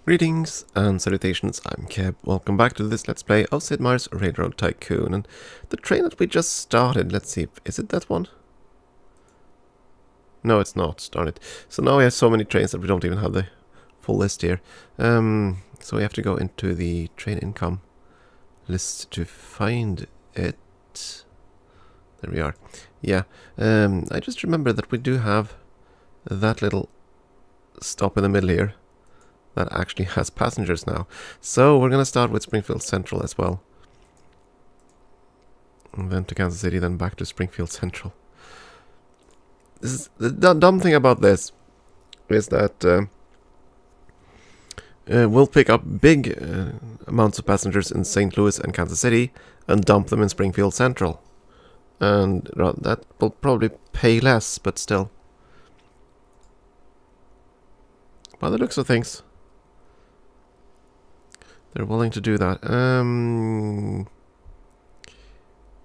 Greetings and salutations, I'm Keb. Welcome back to this Let's Play of Sid Meier's Railroad Tycoon. And the train that we just started, let's see, is it that one? No, it's not, darn it. So now we have so many trains that we don't even have the full list here. So we have to go into the train income list to find it. There we are. Yeah, I just remember that we do have that little stop in the middle here that actually has passengers now. So we're going to start with Springfield Central as well. And then to Kansas City, then back to Springfield Central. This is the dumb thing about this is that we'll pick up big amounts of passengers in St. Louis and Kansas City and dump them in Springfield Central. And that will probably pay less, but still. By the looks of things, they're willing to do that.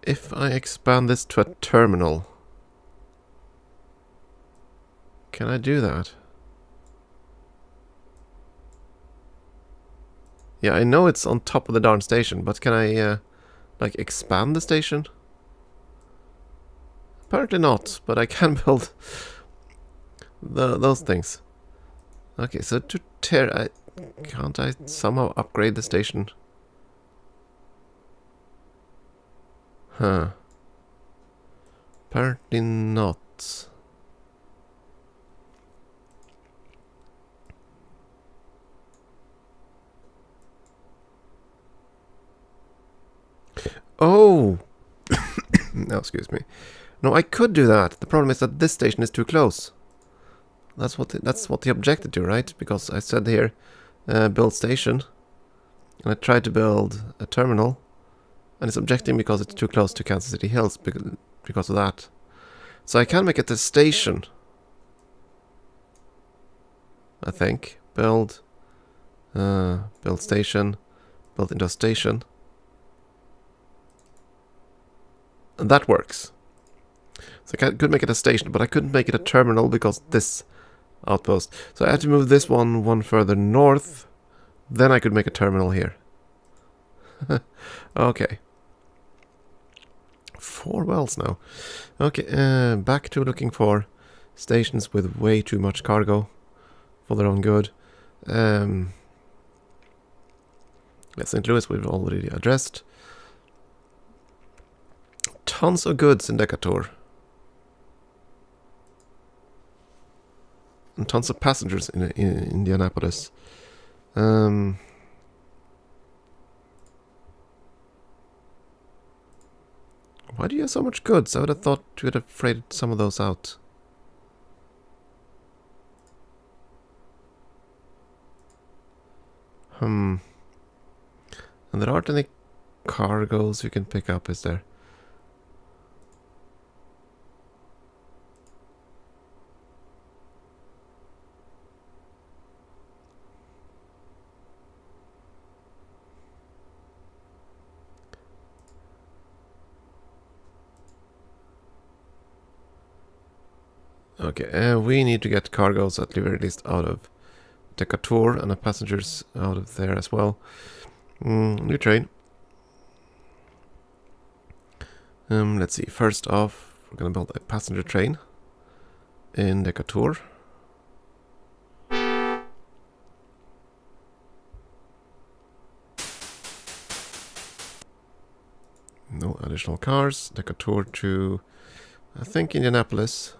If I expand this to a terminal, can I do that? Yeah, I know it's on top of the darn station, but can I, like, expand the station? Apparently not, but I can build those things. Okay, so to tear... can't I somehow upgrade the station? Huh. Apparently not. Oh! No, excuse me. No, I could do that. The problem is that this station is too close. That's what the objected to, right? Because I said here, build station, and I tried to build a terminal, and it's objecting because it's too close to Kansas City Hills because of that. So I can make it a station, I think. Build station, build into a station. And that works. So I could make it a station, but I couldn't make it a terminal because this outpost. So I had to move this one further north. Then I could make a terminal here. Okay. 4 wells now. Okay, back to looking for stations with way too much cargo for their own good. St. Louis we've already addressed. Tons of goods in Decatur. And tons of passengers in Indianapolis. Why do you have so much goods? I would have thought you would have freighted some of those out. And there aren't any cargoes you can pick up, is there? Okay, we need to get cargoes at the very least out of Decatur and the passengers out of there as well. New train. Let's see. First off, we're gonna build a passenger train in Decatur. No additional cars. Decatur to, I think, Indianapolis.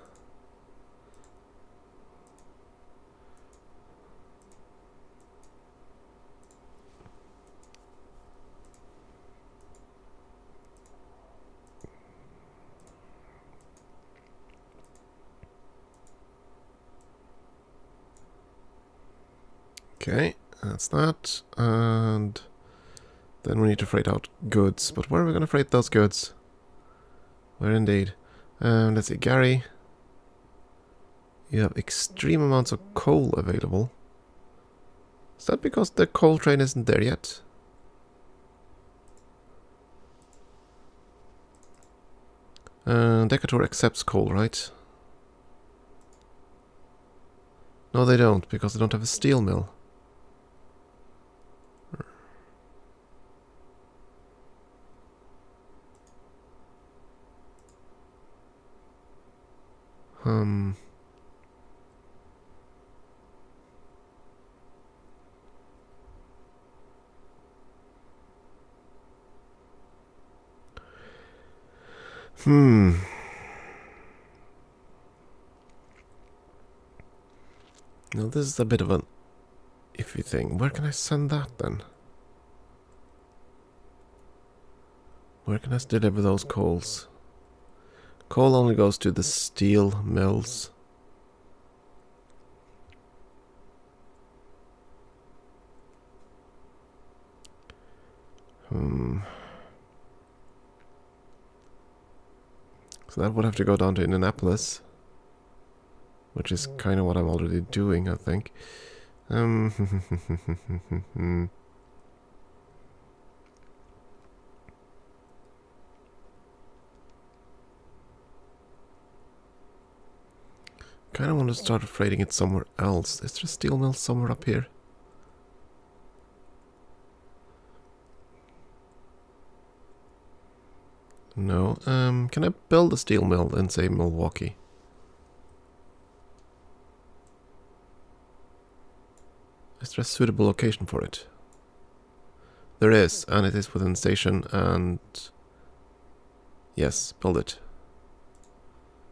Okay, that's that. And then we need to freight out goods. But where are we going to freight those goods? Where indeed? Let's see, Gary. You have extreme amounts of coal available. Is that because the coal train isn't there yet? Decatur accepts coal, right? No, they don't, because they don't have a steel mill. Hmm. Now this is a bit of an iffy thing. Where can I send that then? Where can I deliver those coals? Coal only goes to the steel mills. So that would have to go down to Annapolis, which is kind of what I'm already doing, I think. Kind of want to start freighting it somewhere else. Is there a steel mill somewhere up here? No. Can I build a steel mill in, say, Milwaukee? Is there a suitable location for it? There is, and it is within the station, and... yes, build it.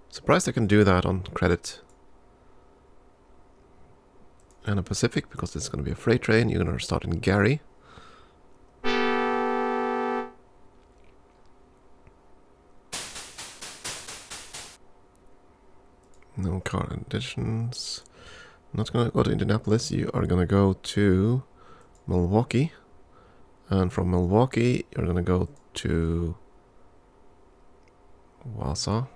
Surprised I can do that on credit. And a Pacific, because it's going to be a freight train. You're going to start in Gary. No car additions. Not going to go to Indianapolis. You are going to go to Milwaukee. And from Milwaukee, you're going to go to Wausau.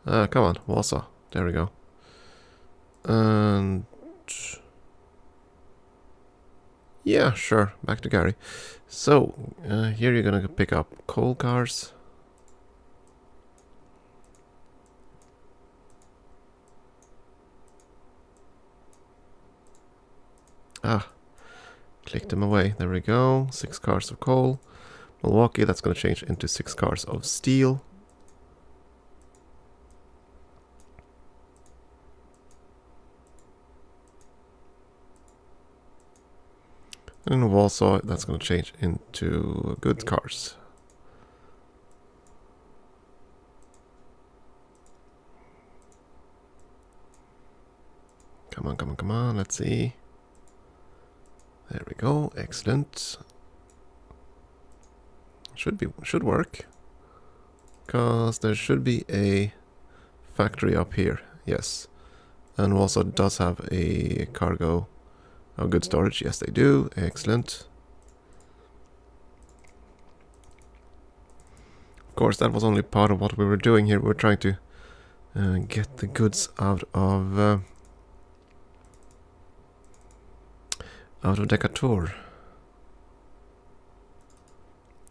Come on, Wausau. There we go. And yeah, sure, back to Gary. So here you're gonna pick up coal cars. Click them away. There we go. 6 cars of coal. Milwaukee, that's gonna change into 6 cars of steel. And in Warsaw, that's going to change into goods cars. Come on, come on, come on. Let's see. There we go. Excellent. Should work. Because there should be a factory up here. Yes. And Warsaw does have a cargo. Oh, good storage. Yes, they do. Excellent. Of course, that was only part of what we were doing here. We were trying to get the goods out of Decatur.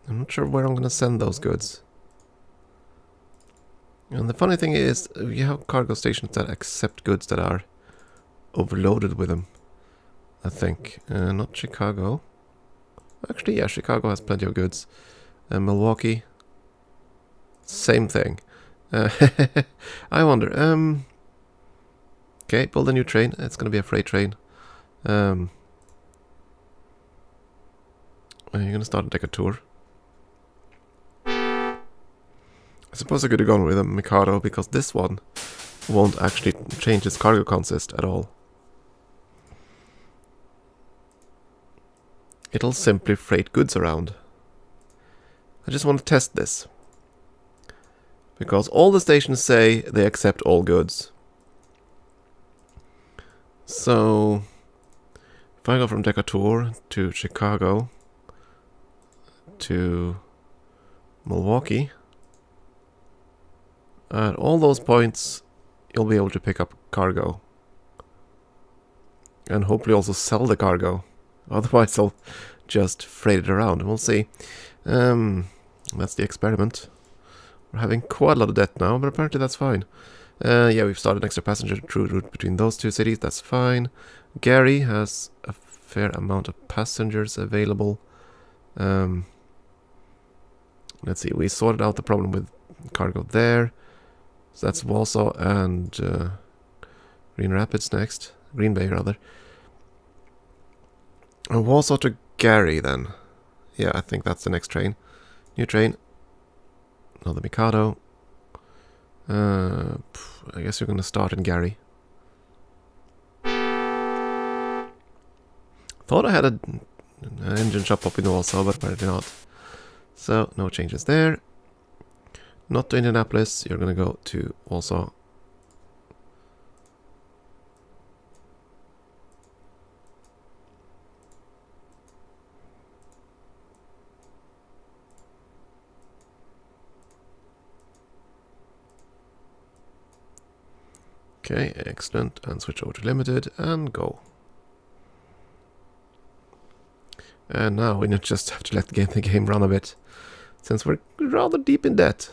I'm not sure where I'm going to send those goods. And the funny thing is, you have cargo stations that accept goods that are overloaded with them. I think. Not Chicago. Actually, yeah, Chicago has plenty of goods. Milwaukee. Same thing. I wonder. Okay, build a new train. It's going to be a freight train. You're going to start a Decatur. I suppose I could have gone with a Mikado, because this one won't actually change its cargo consist at all. It'll simply freight goods around. I just want to test this. Because all the stations say they accept all goods. So, if I go from Decatur to Chicago to Milwaukee, at all those points you'll be able to pick up cargo. And hopefully also sell the cargo. Otherwise I'll just freight it around. We'll see. That's the experiment. We're having quite a lot of debt now, but apparently that's fine. Yeah, we've started an extra passenger through route between those two cities. That's fine. Gary has a fair amount of passengers available. Let's see. We sorted out the problem with cargo there. So that's Warsaw and Green Rapids next. Green Bay, rather. And Warsaw to Gary, then. Yeah, I think that's the next train. New train. Another Mikado. I guess you're going to start in Gary. Thought I had an engine shop up in Warsaw, but apparently not. So, no changes there. Not to Indianapolis, you're going to go to Warsaw. Okay, excellent. And switch over to limited and go. And now we just have to let the game run a bit, since we're rather deep in debt.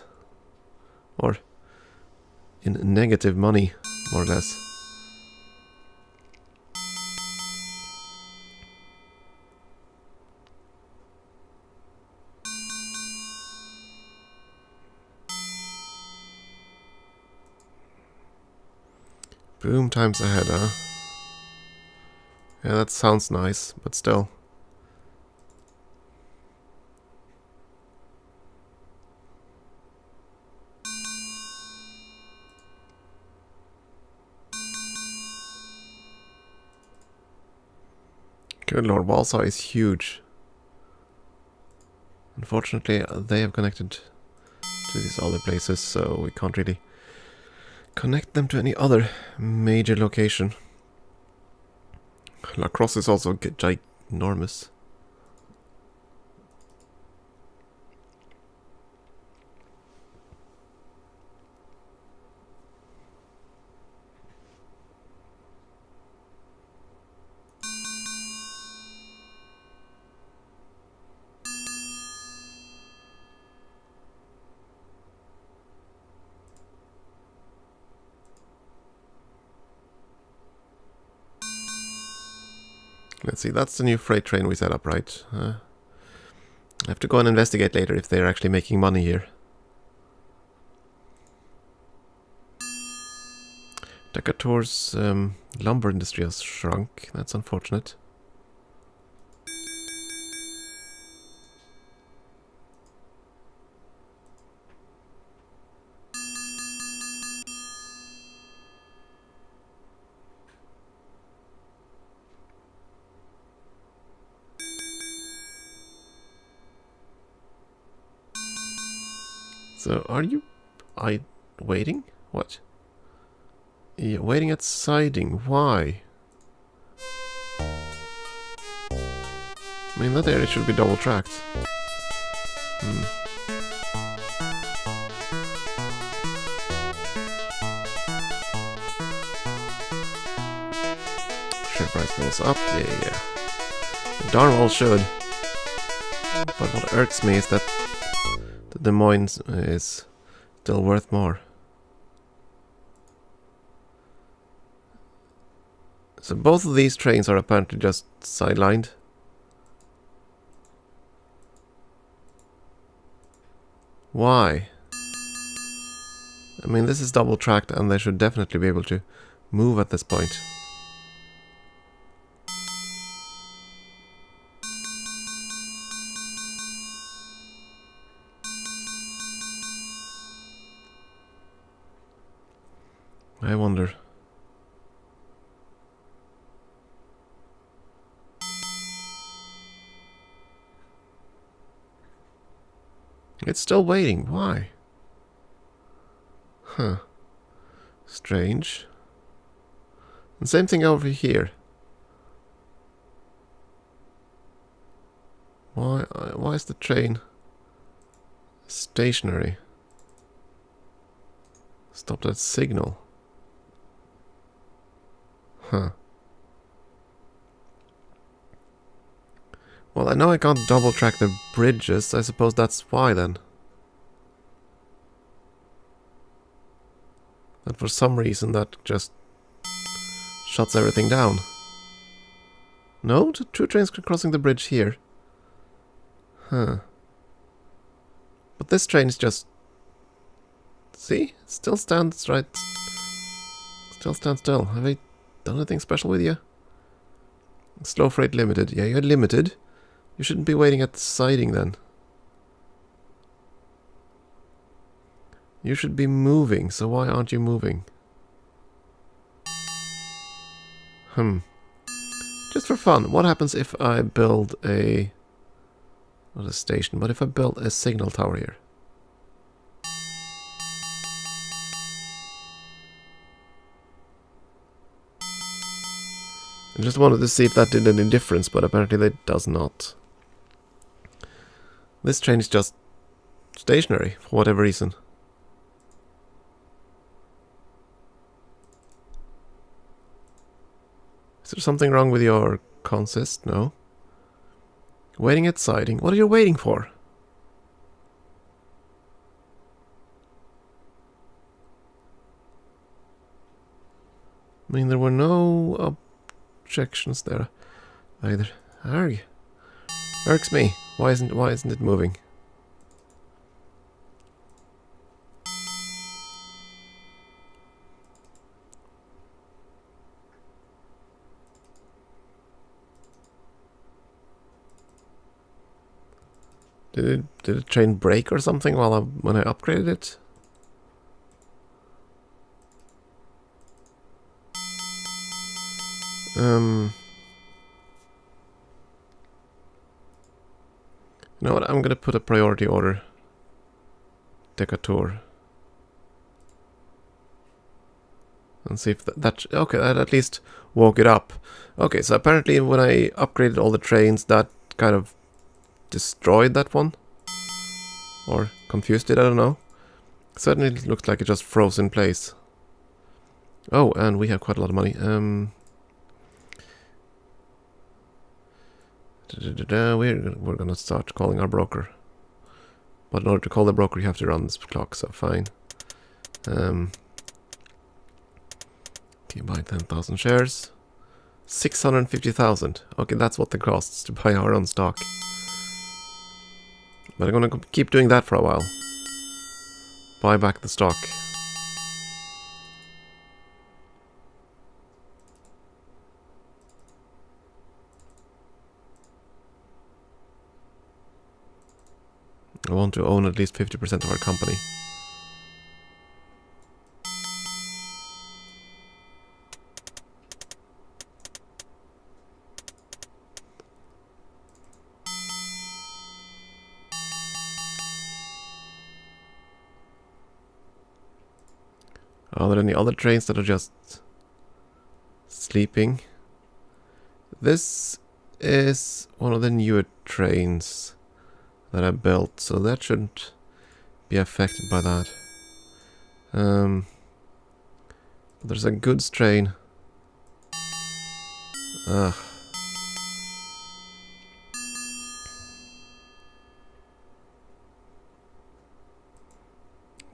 Or in negative money, more or less. Boom times ahead, huh? Yeah, that sounds nice, but still. Good lord, Warsaw is huge. Unfortunately, they have connected to these other places, so we can't really connect them to any other major location. La Crosse is also ginormous. Let's see, that's the new freight train we set up, right? I have to go and investigate later if they're actually making money here. Decatur's lumber industry has shrunk. That's unfortunate. So, are you... waiting? What? Yeah, waiting at siding. Why? I mean, that area should be double-tracked. Share price goes up. Yeah. Darn well should. But what irks me is that the Des Moines is still worth more. So both of these trains are apparently just sidelined. Why? I mean, this is double tracked and they should definitely be able to move at this point. I wonder. It's still waiting. Why? Huh. Strange. And same thing over here. Why is the train stationary? Stopped at signal. Huh. Well, I know I can't double track the bridges. I suppose that's why then. But for some reason that just shuts everything down. No, two trains crossing the bridge here. Huh. But this train is just See? Still stands right. Still stands still. Have I done anything special with you? Slow freight limited. Yeah, you're limited. You shouldn't be waiting at the siding then. You should be moving, so why aren't you moving? Just for fun, what happens if I build a... not a station, but if I build a signal tower here? I just wanted to see if that did any difference, but apparently that does not. This train is just stationary, for whatever reason. Is there something wrong with your consist? No. Waiting at siding. What are you waiting for? I mean, there were no objections there either. Arg. Irks me. Why isn't it moving? Did the train break or something when I upgraded it? You know what? I'm gonna put a priority order. Decatur. And see if that okay, that at least woke it up. Okay, so apparently when I upgraded all the trains, that kind of destroyed that one. Or confused it, I don't know. Certainly it looks like it just froze in place. Oh, and we have quite a lot of money. We're gonna start calling our broker. But in order to call the broker, you have to run this clock, so fine. Can you buy 10,000 shares? 650,000. Okay, that's what it costs to buy our own stock. But I'm gonna keep doing that for a while. Buy back the stock. I want to own at least 50% of our company. Are there any other trains that are just sleeping? This is one of the newer trains that I built, so that shouldn't be affected by that. There's a goods train. Ugh.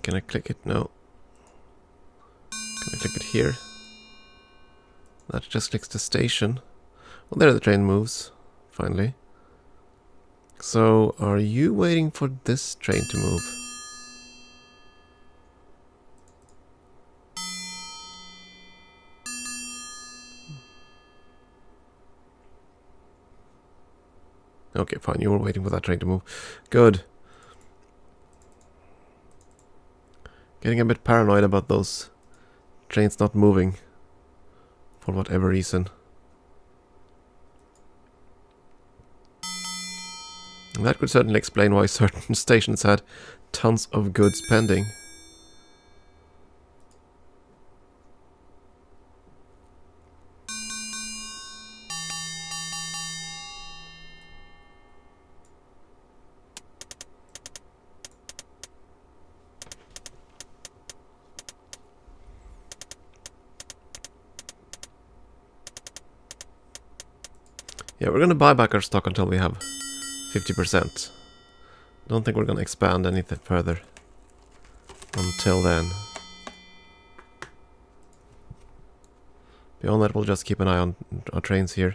Can I click it? No. Can I click it here? That just clicks the station. Well, there the train moves, finally. So, are you waiting for this train to move? Okay, fine, you were waiting for that train to move. Good. Getting a bit paranoid about those trains not moving. For whatever reason. And that could certainly explain why certain stations had tons of goods pending. Yeah, we're gonna buy back our stock until we have 50%. Don't think we're gonna expand anything further until then. Beyond that, we'll just keep an eye on our trains here.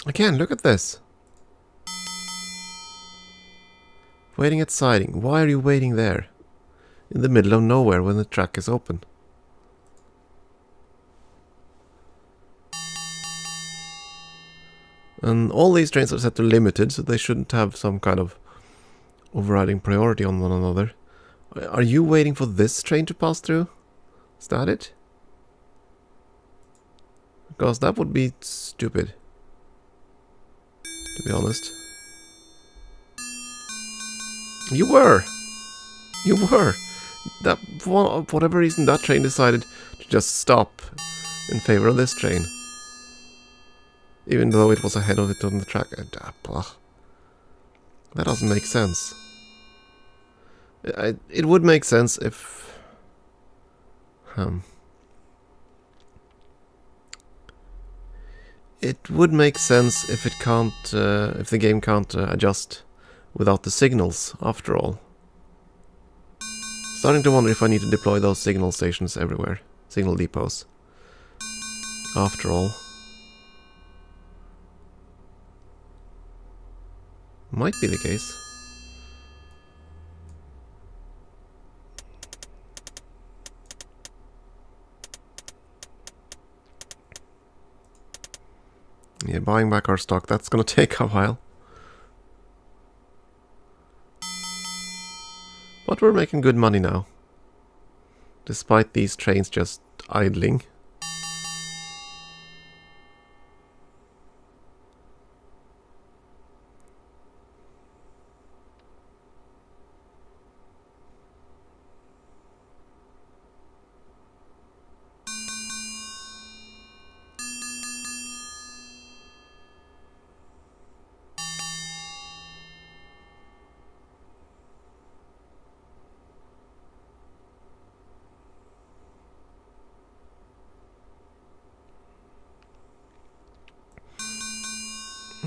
Again, look at this. Waiting at siding. Why are you waiting there? In the middle of nowhere when the track is open. And all these trains are set to limited, so they shouldn't have some kind of overriding priority on one another. Are you waiting for this train to pass through? Is that it? Because that would be stupid, to be honest. You were! You were! That, for whatever reason, that train decided to just stop in favor of this train. Even though it was ahead of it on the track. That doesn't make sense. It would make sense if... It would make sense if it can't... if the game can't adjust without the signals, after all. Starting to wonder if I need to deploy those signal stations everywhere. Signal depots. After all. Might be the case. Yeah, buying back our stock, that's gonna take a while. But we're making good money now. Despite these trains just idling.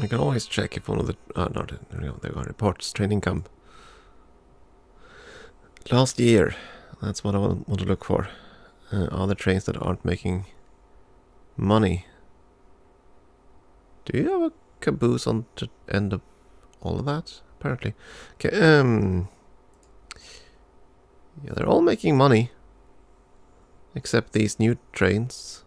I can always check if one of the... no, there are reports. Train income. Last year. That's what I want to look for. Other trains that aren't making money. Do you have a caboose on the end of all of that? Apparently. Okay, yeah, they're all making money. Except these new trains.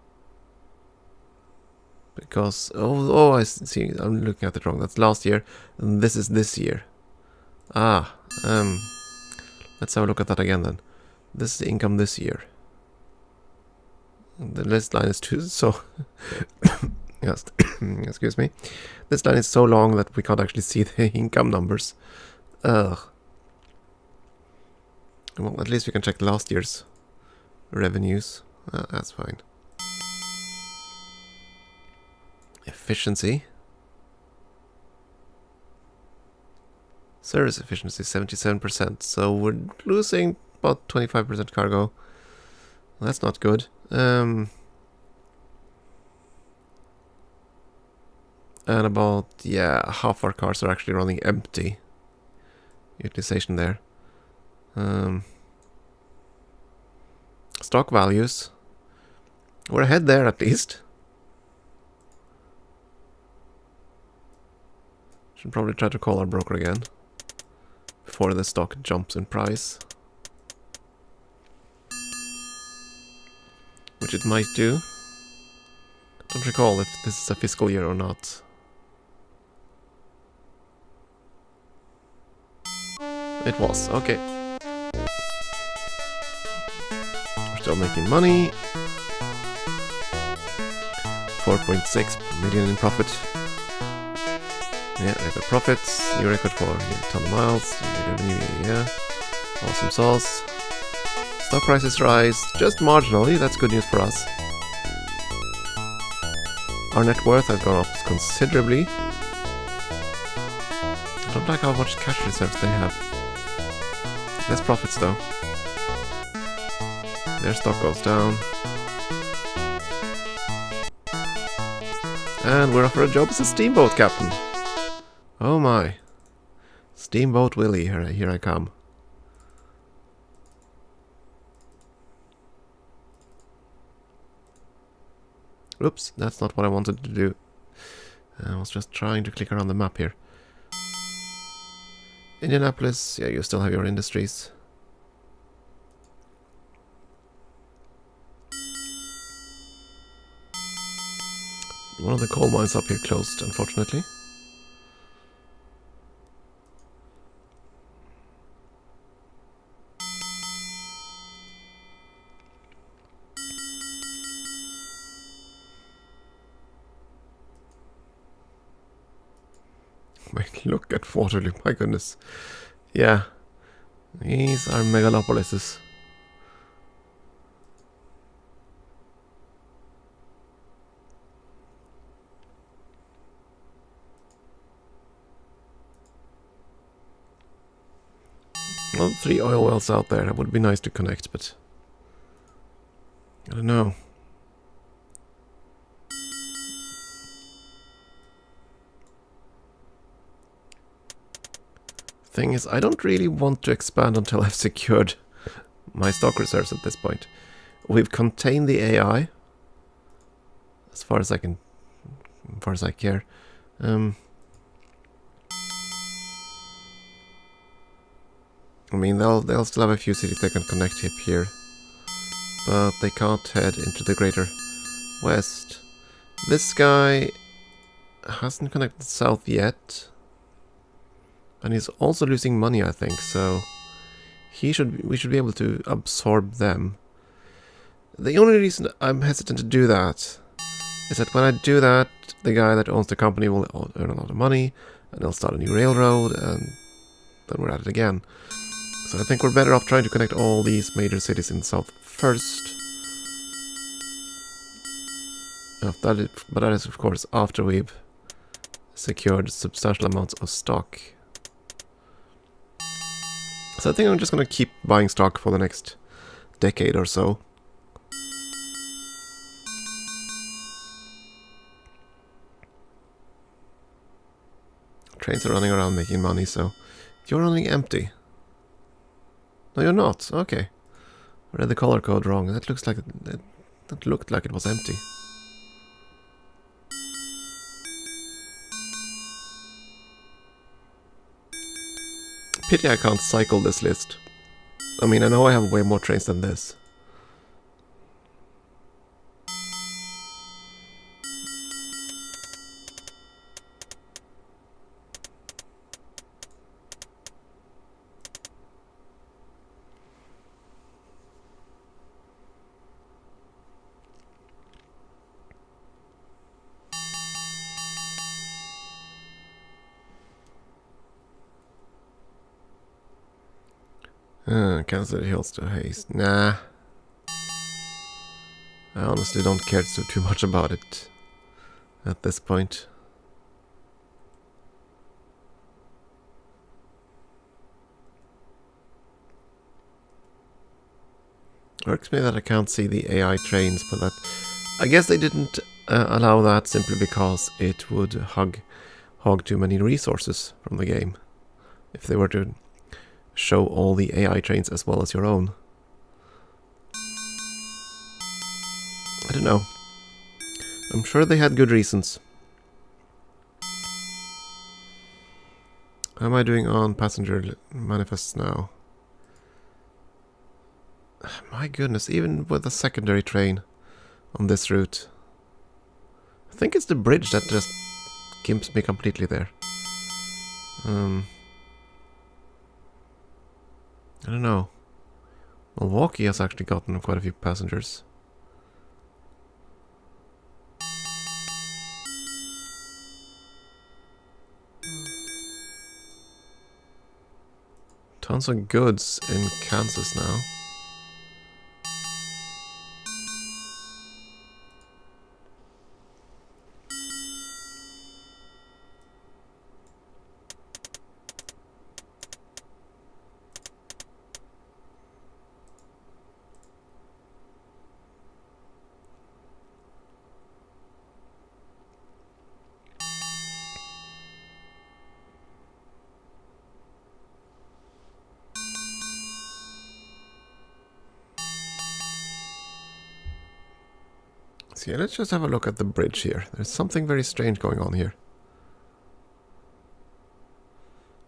Because, oh, I see, I'm looking at it wrong. That's last year, and this is this year. Ah, let's have a look at that again then. This is the income this year. The list line is too, so... yes, excuse me. This line is so long that we can't actually see the income numbers. Ugh. Well, at least we can check last year's revenues. That's fine. Efficiency. Service efficiency 77%. So we're losing about 25% cargo. That's not good. And about, yeah, half our cars are actually running empty. Utilization there. Stock values. We're ahead there at least. Should probably try to call our broker again before the stock jumps in price, which it might do. Don't recall if this is a fiscal year or not. It was, okay. We're still making money. 4.6 million in profit. Yeah, record profits, new record for ton of miles, new revenue, yeah. Awesome sauce. Stock prices rise, just marginally, that's good news for us. Our net worth has gone up considerably. I don't like how much cash reserves they have. Less profits though. Their stock goes down. And we're offered a job as a steamboat captain. Oh my. Steamboat Willie, here I come. Oops, that's not what I wanted to do. I was just trying to click around the map here. Indianapolis, yeah, you still have your industries. One of the coal mines up here closed, unfortunately. Wait, look at Waterloo, my goodness. Yeah, these are megalopolises. Well, 3 oil wells out there, that would be nice to connect, but I don't know. Thing is, I don't really want to expand until I've secured my stock reserves at this point. We've contained the AI as far as I can, as far as I care. I mean, they'll still have a few cities they can connect up here, but they can't head into the greater west. This guy hasn't connected south yet, and he's also losing money, I think. So we should be able to absorb them. The only reason I'm hesitant to do that is that when I do that, the guy that owns the company will earn a lot of money, and they'll start a new railroad, and then we're at it again. So I think we're better off trying to connect all these major cities in the south first. But that is, of course, after we've secured substantial amounts of stock. So I think I'm just going to keep buying stock for the next decade or so. Trains are running around making money, so you're running empty. No, you're not. Okay. I read the color code wrong. That looks like that looked like it was empty. Pity I can't cycle this list. I mean, I know I have way more trains than this. Cancel the hills to haste. Nah. I honestly don't care too much about it at this point. Irks me that I can't see the AI trains, but that I guess they didn't allow that simply because it would hog too many resources from the game if they were to show all the AI trains as well as your own. I don't know. I'm sure they had good reasons. How am I doing on passenger manifests now? My goodness, even with a secondary train on this route. I think it's the bridge that just gimps me completely there. I don't know. Milwaukee has actually gotten quite a few passengers. Tons of goods in Kansas now. So yeah, let's just have a look at the bridge here. There's something very strange going on here.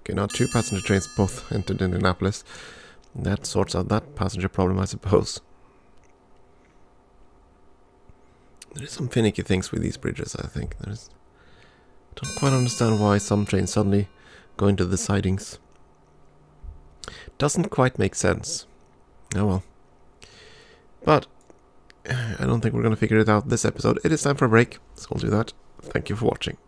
Okay, now 2 passenger trains both entered in Annapolis. That sorts out that passenger problem, I suppose. There is some finicky things with these bridges, I think. Don't quite understand why some trains suddenly go into the sidings. Doesn't quite make sense. Oh well. But I don't think we're going to figure it out this episode. It is time for a break, so we'll do that. Thank you for watching.